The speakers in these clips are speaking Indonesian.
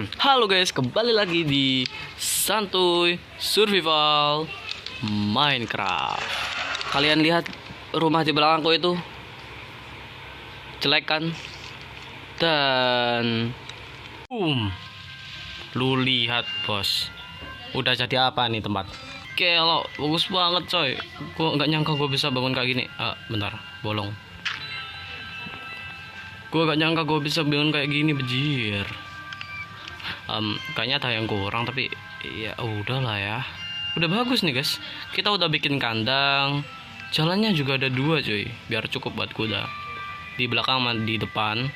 Halo guys, kembali lagi di Santuy Survival Minecraft. Kalian lihat rumah di belakangku itu jelek kan? Dan lu lihat bos, udah jadi apa nih tempat? Kalau bagus banget coy. Gua nggak nyangka gue bisa bangun kayak gini. Bentar, bolong. Gue gak nyangka gue bisa bangun kayak gini, bejir. Kayaknya ada yang kurang, tapi ya udahlah ya. Udah bagus nih guys. Kita udah bikin kandang. Jalannya juga ada 2 cuy, biar cukup buat kuda. Di belakang sama di depan.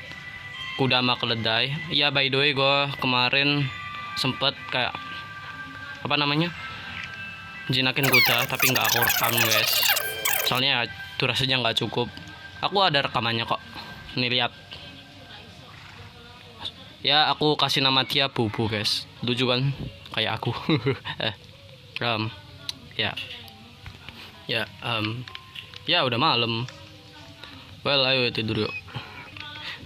Kuda sama keledai. Ya by the way, gue kemarin sempet kayak apa namanya, jinakin kuda, tapi nggak aku rekam guys. Soalnya durasinya nggak cukup. Aku ada rekamannya kok. Nih lihat. Ya aku kasih nama dia Bubu guys. Lucu kan? Kayak aku. Ya. Ya udah malam. Well, ayo tidur yuk.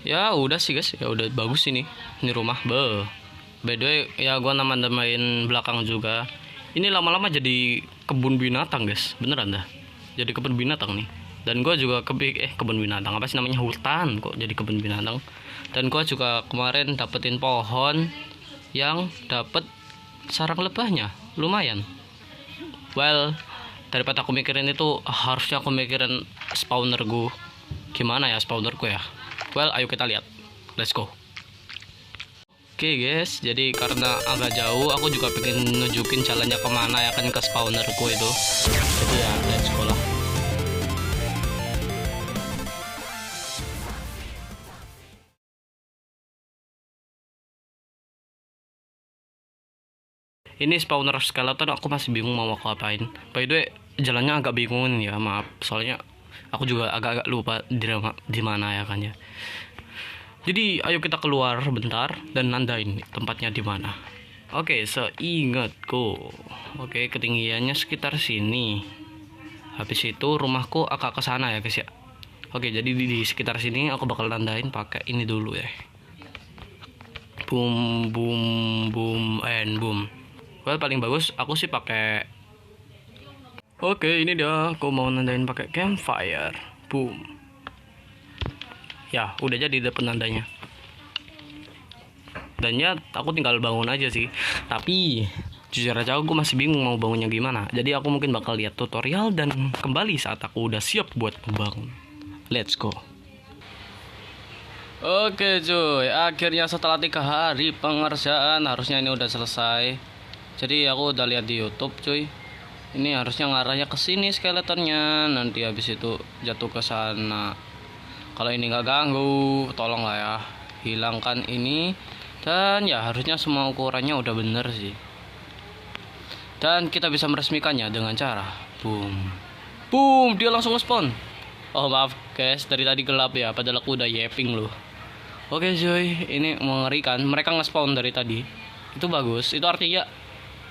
Ya udah sih guys. Ya udah bagus ini. Ini rumah. By the way, ya gua namain belakang juga. Ini lama-lama jadi kebun binatang guys. Beneran dah. Jadi kebun binatang nih. Dan gue juga kebun binatang, apa sih namanya, hutan kok jadi kebun binatang. Dan gue juga kemarin dapetin pohon yang dapet sarang lebahnya, lumayan. Well, daripada aku mikirin itu, harusnya aku mikirin spawner gue. Gimana ya spawner gue ya? Well, ayo kita lihat. Let's go. Oke guys, jadi karena agak jauh, aku juga pengen nunjukin jalannya kemana ya kan, ke spawner gue itu. Jadi ya, let's go lah. Ini spawner skeleton, aku masih bingung mau aku apain. By the way, jalannya agak bingung ya, maaf. Soalnya aku juga agak-agak lupa di mana ya kan ya. Jadi ayo kita keluar bentar dan nandain tempatnya di mana. Oke, seingatku. Oke, ketinggiannya sekitar sini. Habis itu rumahku agak ke sana ya guys ya. Oke, jadi di sekitar sini aku bakal nandain pakai ini dulu ya. Boom boom boom and boom. Well, paling bagus aku sih pakai. Oke, ini dia. Aku mau nandain pakai campfire. Boom. Ya, udah jadi dapet nandanya. Dan ya, aku tinggal bangun aja sih. Tapi jujur aja aku masih bingung mau bangunnya gimana. Jadi aku mungkin bakal lihat tutorial dan kembali saat aku udah siap buat membangun. Let's go. Oke cuy, akhirnya setelah 3 hari pengerjaan, harusnya ini udah selesai. Jadi aku udah lihat di YouTube cuy. Ini harusnya ngarahnya ke sini skeletonnya, nanti habis itu jatuh ke sana. Kalau ini nggak ganggu, tolong lah ya, hilangkan ini. Dan ya harusnya semua ukurannya udah bener sih. Dan kita bisa meresmikannya dengan cara boom. Boom, dia langsung nge-spawn. Oh maaf guys, dari tadi gelap ya, padahal aku udah yapping loh. Oke cuy, ini mengerikan. Mereka nge-spawn dari tadi. Itu bagus, itu artinya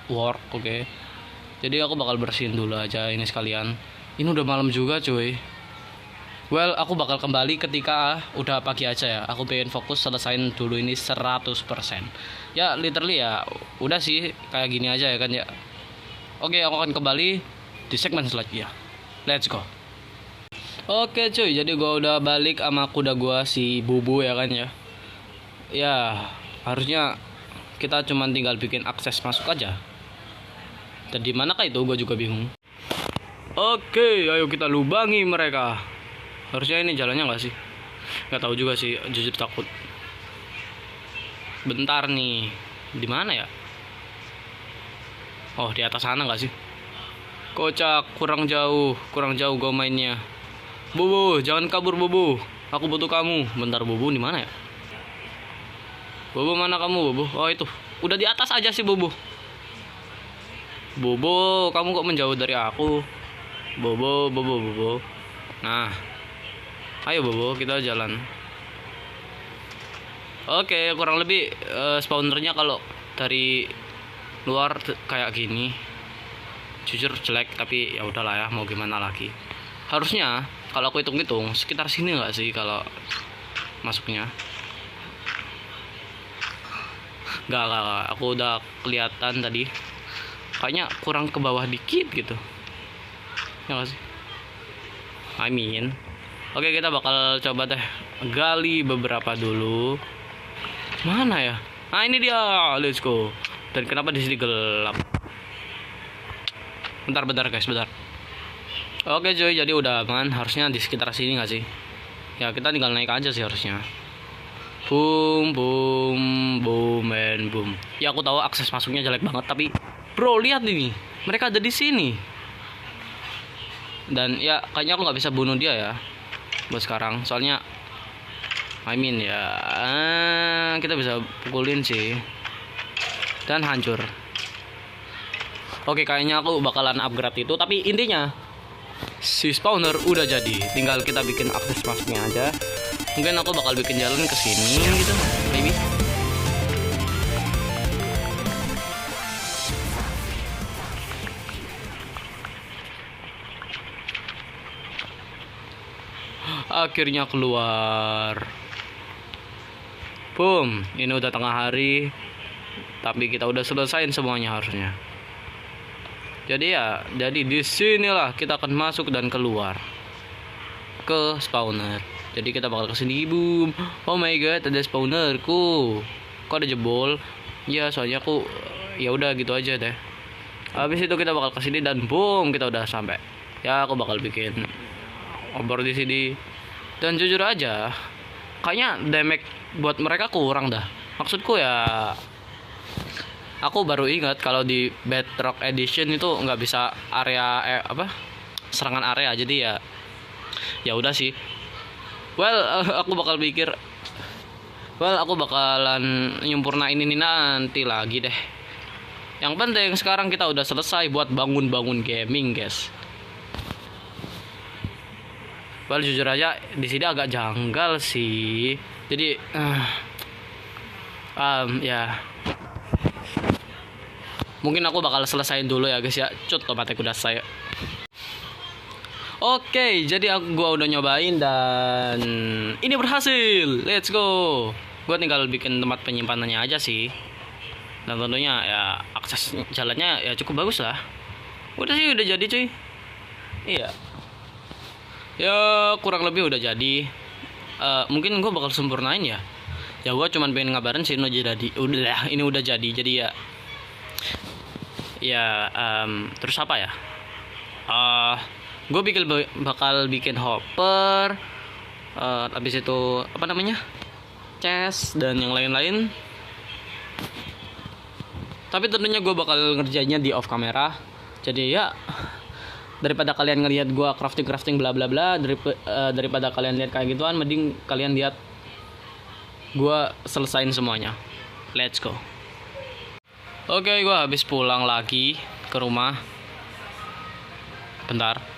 work, oke. Jadi aku bakal bersihin dulu aja ini sekalian. Ini udah malam juga cuy. Well, aku bakal kembali ketika udah pagi aja ya. Aku pengen fokus selesain dulu ini 100%. Ya literally ya, udah sih kayak gini aja ya kan ya. Oke, aku akan kembali di segmen selanjutnya. Let's go. Oke cuy, jadi gua udah balik sama kuda gua si Bubu ya kan ya. Ya, harusnya kita cuma tinggal bikin akses masuk aja. Dan di manakah itu gue juga bingung. Oke, ayo kita lubangi mereka. Harusnya ini jalannya nggak sih? Nggak tahu juga sih, jujur takut. Bentar nih, di mana ya? Oh, di atas sana nggak sih? Kocak, kurang jauh gue mainnya. Bobo, jangan kabur Bobo. Aku butuh kamu. Bentar Bobo, di mana ya? Bobo, mana kamu Bobo? Oh itu, udah di atas aja sih Bobo. Bobo, kamu kok menjauh dari aku? Bobo. Nah, ayo Bobo, kita jalan. Oke, kurang lebih spawnernya kalau dari luar kayak gini. Jujur jelek, tapi ya udahlah ya, mau gimana lagi. Harusnya kalau aku hitung-hitung sekitar sini nggak sih kalau masuknya? Gak, aku udah kelihatan tadi. Kayaknya kurang ke bawah dikit gitu. Ya gak sih? Oke, kita bakal coba deh gali beberapa dulu. Mana ya? Nah, ini dia. Let's go. Dan kenapa di sini gelap? Bentar guys, bentar. Oke cuy, jadi udah aman. Harusnya di sekitar sini gak sih? Ya kita tinggal naik aja sih harusnya. Boom, boom, boom, and boom. Ya aku tahu akses masuknya jelek banget, tapi bro lihat ini, mereka ada di sini. Dan ya kayaknya aku nggak bisa bunuh dia ya, buat sekarang. Soalnya, ya kita bisa pukulin sih. Dan hancur. Oke, kayaknya aku bakalan upgrade itu. Tapi intinya si spawner udah jadi. Tinggal kita bikin akses masuknya aja. Mungkin aku bakal bikin jalan ke sini gitu, maybe. Akhirnya keluar. Boom, ini udah tengah hari. Tapi kita udah selesaiin semuanya harusnya. Jadi di sinilah kita akan masuk dan keluar ke spawner. Jadi kita bakal kesini, boom. Oh my god, ada spawnerku. Kok ada jebol? Ya soalnya aku ya udah gitu aja deh. Habis itu kita bakal kesini dan boom, kita udah sampai. Ya aku bakal bikin obor di sini. Dan jujur aja, kayaknya damage buat mereka kurang dah. Maksudku ya, aku baru ingat kalau di Bedrock Edition itu nggak bisa area serangan area. Jadi ya udah sih. Aku bakalan nyempurnain ini nanti lagi deh. Yang penting sekarang kita udah selesai buat bangun gaming, guys. Jujur aja di sini agak janggal sih. Jadi ya. Mungkin aku bakal selesaiin dulu ya, guys ya. Otomatis udah saya. Oke, jadi gua udah nyobain dan ini berhasil. Let's go. Gua tinggal bikin tempat penyimpanannya aja sih. Dan tentunya ya akses jalannya ya cukup bagus lah. Udah jadi cuy. Iya. Ya kurang lebih udah jadi. Mungkin gua bakal sempurnain ya. Ya gua cuman pengen ngabarin sih ini udah jadi. Jadi terus apa ya? Gue bakal bikin hopper, habis itu chest dan yang lain-lain. Tapi tentunya gue bakal ngerjainnya di off kamera. Jadi ya daripada kalian ngelihat gue crafting bla bla bla, daripada kalian lihat kayak gituan, mending kalian lihat gue selesain semuanya. Let's go. Oke, gue habis pulang lagi ke rumah. Bentar.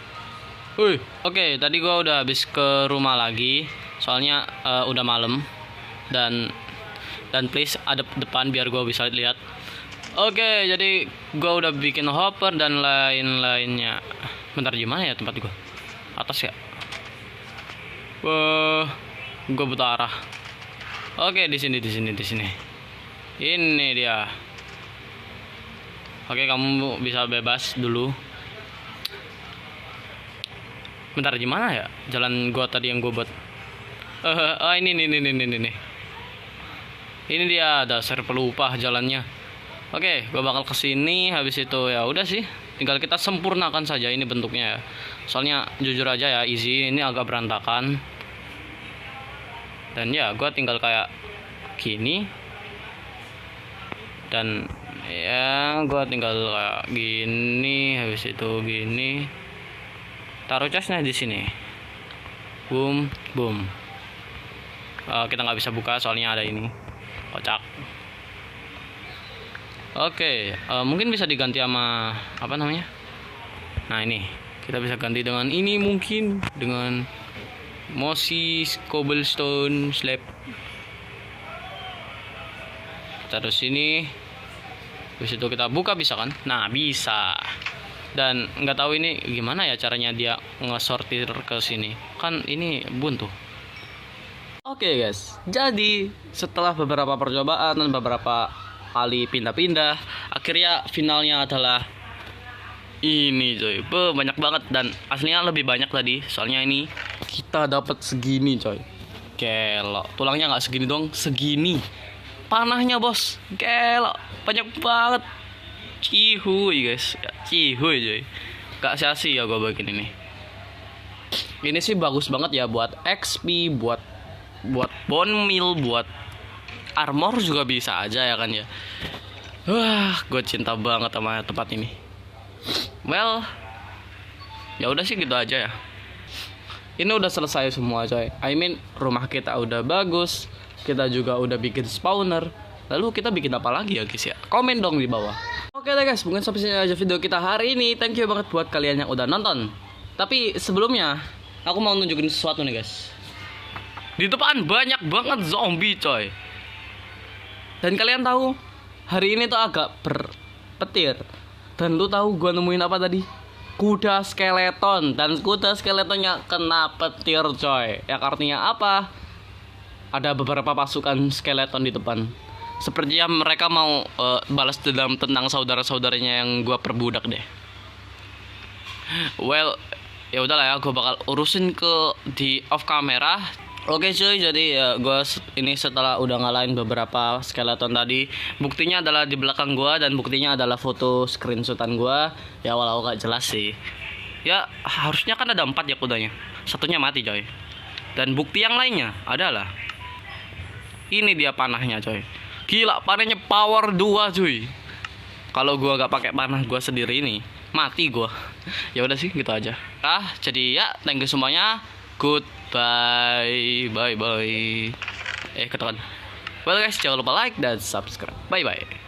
Oke, tadi gue udah habis ke rumah lagi. Soalnya udah malam. Dan please adep depan biar gue bisa lihat. Oke, jadi gue udah bikin hopper dan lain-lainnya. Bentar, gimana ya tempat gue? Atas ya? Gue buta arah. Oke, di sini. Ini dia. Oke, kamu bisa bebas dulu. Bentar, gimana ya jalan gua tadi yang gua buat? Ini. Ini dia, dasar pelupa jalannya. Oke, gua bakal kesini. Habis itu ya udah sih, tinggal kita sempurnakan saja ini bentuknya ya. Soalnya jujur aja ya, easy ini agak berantakan. Dan ya, gua tinggal kayak gini. Dan ya gua tinggal kayak gini, habis itu gini. Taruh chestnya di sini. Boom. Kita nggak bisa buka soalnya ada ini. Kocak. Oke, mungkin bisa diganti sama apa namanya? Nah, ini. Kita bisa ganti dengan ini mungkin, dengan mossy cobblestone slab. Taruh sini. Habis itu kita buka, bisa kan? Nah, bisa. Dan nggak tahu ini gimana ya caranya dia ngesortir ke sini. Kan ini buntu. Oke guys, jadi setelah beberapa percobaan dan beberapa kali pindah-pindah. Akhirnya finalnya adalah ini coy. Banyak banget, dan aslinya lebih banyak tadi. Soalnya ini kita dapat segini coy. Gelo, tulangnya nggak segini dong, segini. Panahnya bos, gelo, banyak banget. Cihuy guys, cihuy coy. Gak sia-sia gue bagiin ini. Ini sih bagus banget ya buat XP, buat bone meal, buat armor juga bisa aja ya kan ya. Wah, gue cinta banget sama tempat ini. Well, ya udah sih gitu aja ya. Ini udah selesai semua coy. I mean rumah kita udah bagus, kita juga udah bikin spawner. Lalu kita bikin apa lagi ya guys ya? Komen dong di bawah. Oke deh guys, mungkin sampai sini aja video kita hari ini. Thank you banget buat kalian yang udah nonton. Tapi sebelumnya aku mau nunjukin sesuatu nih guys. Di depan banyak banget zombie coy. Dan kalian tahu, hari ini tuh agak berpetir. Dan lu tahu gua nemuin apa tadi? Kuda skeleton. Dan kuda skeletonnya kena petir coy. Ya artinya apa? Ada beberapa pasukan skeleton di depan. Sepertinya mereka mau balas dendam tentang saudara-saudaranya yang gua perbudak deh. Well, ya udahlah ya, gua bakal urusin di off kamera. Oke cuy, jadi ya gue ini setelah udah ngalahin beberapa skeleton tadi, buktinya adalah di belakang gue, dan buktinya adalah foto screenshotan gue. Ya walau gak jelas sih. Ya harusnya kan ada 4 ya kudanya, satunya mati coy. Dan bukti yang lainnya adalah ini dia panahnya coy. Gila, panahnya power 2 cuy. Kalau gue gak pakai panah gue sendiri ini, mati gue. Ya udah sih gitu aja. Jadi ya thank you semuanya. Goodbye, bye bye. Katakan. Well guys, jangan lupa like dan subscribe. Bye bye.